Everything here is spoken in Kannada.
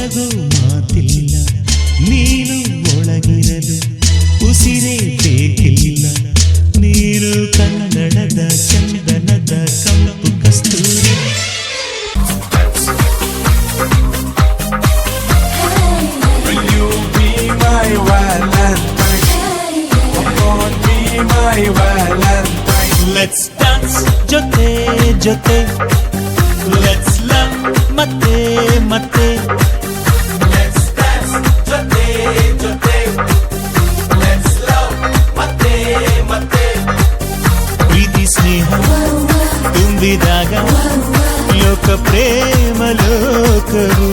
ಮಲಗೋ ಮಾತಿಲ್ಲ, ನೀನು ಒಳಗಿರಲು ಉಸಿರೇ ಬೇಕಿಲ್ಲ. ನೀನು ಕನ್ನಡದ ಚಂದನದ ಕಂಪು ಕಸ್ತೂರಿ. Will you be my Valentine? Come on, be my Valentine. Let's dance ಜೊತೆ ಜೊತೆ, Let's love ಮತ್ತೆ ಮತ್ತೆ. Let's dance ಜೊತೆ ಜೊತೆ. Let's love ಮತ್ತೆ ಮತ್ತೆ. ಪ್ರೀತಿ ಸ್ನೇಹ ತುಂಬಿದಾಗ ಲೋಕ ಪ್ರೇಮ ಲೋಕವು